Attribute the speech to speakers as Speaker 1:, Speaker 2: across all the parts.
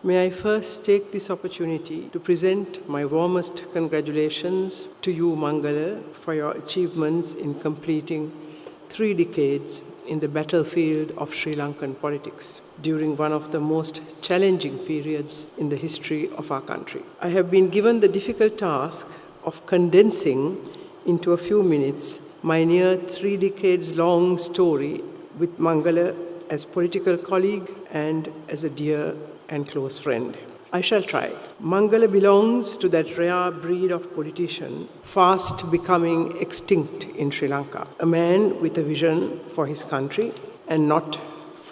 Speaker 1: May I first take this opportunity to present my warmest congratulations to you, Mangala, for your achievements in completing 3 decades in the battlefield of Sri Lankan politics during one of the most challenging periods in the history of our country. I have been given the difficult task of condensing into a few minutes my near 3 decades long story with Mangala as political colleague and as a dear and close friend. I shall try. Mangala belongs to that rare breed of politician fast becoming extinct in Sri Lanka. A man with a vision for his country and not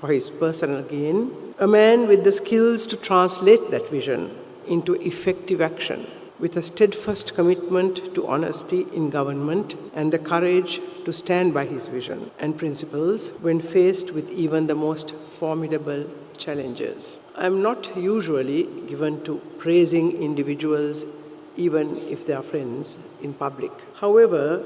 Speaker 1: for his personal gain. A man with the skills to translate that vision into effective action, with a steadfast commitment to honesty in government and the courage to stand by his vision and principles when faced with even the most formidable challenges. I am not usually given to praising individuals, even if they are friends, in public. However,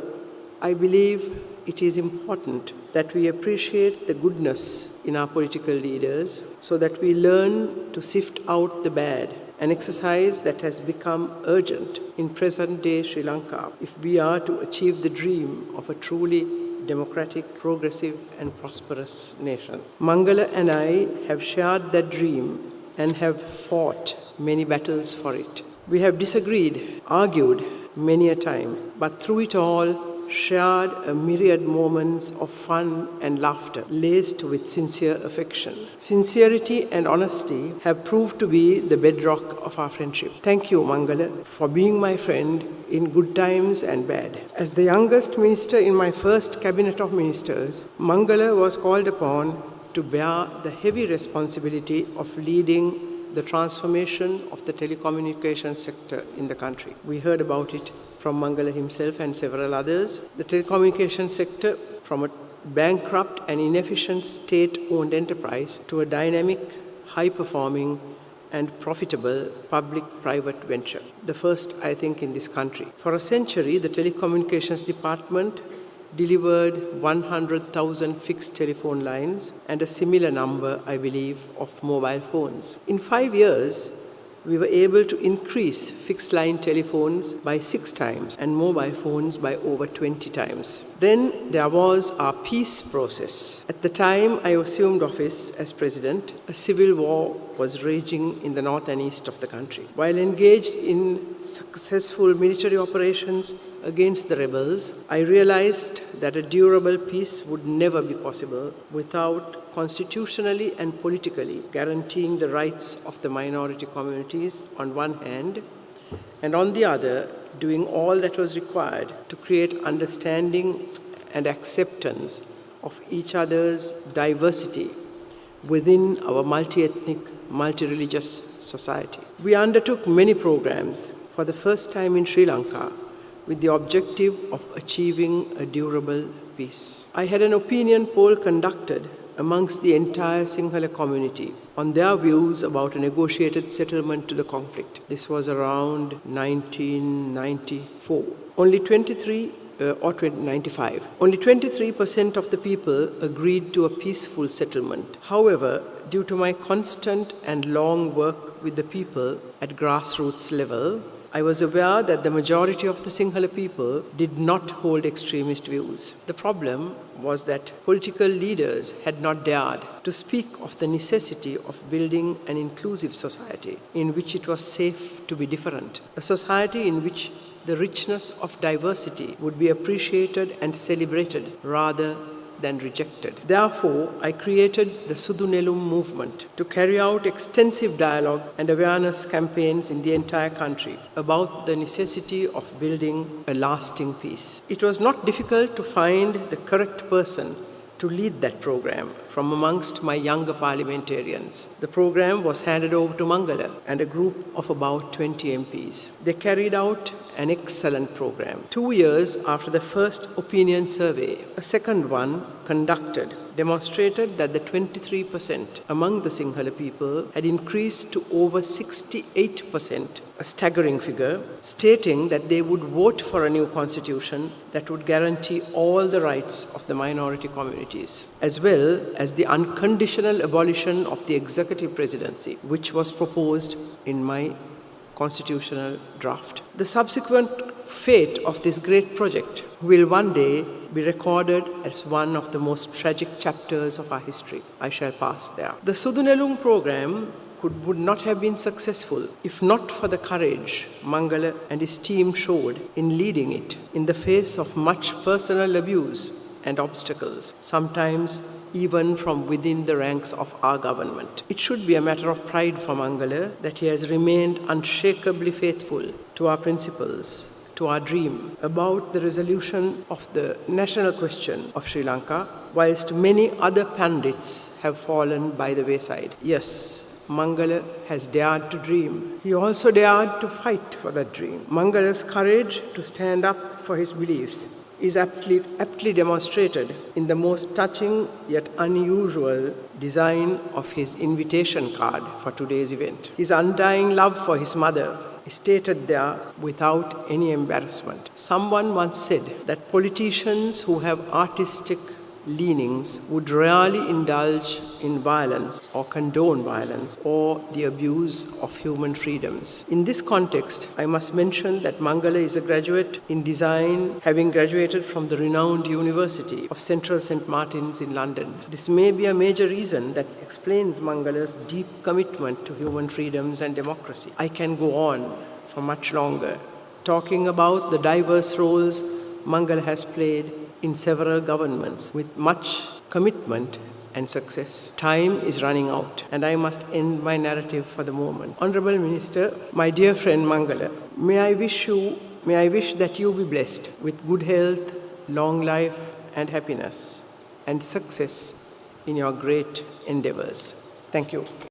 Speaker 1: I believe it is important that we appreciate the goodness in our political leaders so that we learn to sift out the bad, an exercise that has become urgent in present-day Sri Lanka if we are to achieve the dream of a truly democratic, progressive and prosperous nation. Mangala and I have shared that dream and have fought many battles for it. We have disagreed, argued many a time, but through it all, shared a myriad moments of fun and laughter, laced with sincere affection. Sincerity and honesty have proved to be the bedrock of our friendship. Thank you, Mangala, for being my friend in good times and bad. As the youngest minister in my first cabinet of ministers, Mangala was called upon to bear the heavy responsibility of leading the transformation of the telecommunications sector in the country. We heard about it from Mangala himself and several others. The telecommunications sector, from a bankrupt and inefficient state-owned enterprise to a dynamic, high-performing and profitable public-private venture. The first, I think, in this country. For a century, the telecommunications department delivered 100,000 fixed telephone lines and a similar number, I believe, of mobile phones. In 5 years, we were able to increase fixed line telephones by 6 times and mobile phones by over 20 times. Then there was our peace process. At the time I assumed office as president, a civil war was raging in the north and east of the country. While engaged in successful military operations against the rebels, I realized that a durable peace would never be possible without constitutionally and politically guaranteeing the rights of the minority communities on one hand, and on the other, doing all that was required to create understanding and acceptance of each other's diversity within our multi-ethnic, multi-religious society. We undertook many programs for the first time in Sri Lanka with the objective of achieving a durable peace. I had an opinion poll conducted amongst the entire Sinhala community on their views about a negotiated settlement to the conflict. This was around 1994. Only 23% of the people agreed to a peaceful settlement. However, due to my constant and long work with the people at grassroots level, I was aware that the majority of the Sinhala people did not hold extremist views. The problem was that political leaders had not dared to speak of the necessity of building an inclusive society in which it was safe to be different, a society in which the richness of diversity would be appreciated and celebrated rather than rejected. Therefore, I created the Sudunelum movement to carry out extensive dialogue and awareness campaigns in the entire country about the necessity of building a lasting peace. It was not difficult to find the correct person to lead that program from amongst my younger parliamentarians. The program was handed over to Mangala and a group of about 20 MPs. They carried out an excellent program. 2 years after the first opinion survey, a second one conducted demonstrated that the 23% among the Sinhala people had increased to over 68%, a staggering figure, stating that they would vote for a new constitution that would guarantee all the rights of the minority communities, as well as the unconditional abolition of the executive presidency, which was proposed in my constitutional draft. The subsequent fate of this great project will one day be recorded as one of the most tragic chapters of our history. I shall pass there. The Sudunelung program would not have been successful if not for the courage Mangala and his team showed in leading it in the face of much personal abuse and obstacles, sometimes even from within the ranks of our government. It should be a matter of pride for Mangala that he has remained unshakably faithful to our principles, to our dream about the resolution of the national question of Sri Lanka, whilst many other pandits have fallen by the wayside. Yes, Mangala has dared to dream. He also dared to fight for that dream. Mangala's courage to stand up for his beliefs is aptly demonstrated in the most touching yet unusual design of his invitation card for today's event. His undying love for his mother is stated there without any embarrassment. Someone once said that politicians who have artistic leanings would rarely indulge in violence or condone violence or the abuse of human freedoms. In this context, I must mention that Mangala is a graduate in design, having graduated from the renowned University of Central St. Martin's in London. This may be a major reason that explains Mangala's deep commitment to human freedoms and democracy. I can go on for much longer, talking about the diverse roles Mangala has played in several governments with much commitment and success. Time is running out, and I must end my narrative for the moment. Honorable Minister, my dear friend Mangala, may I wish that you be blessed with good health, long life, and happiness, and success in your great endeavors. Thank you.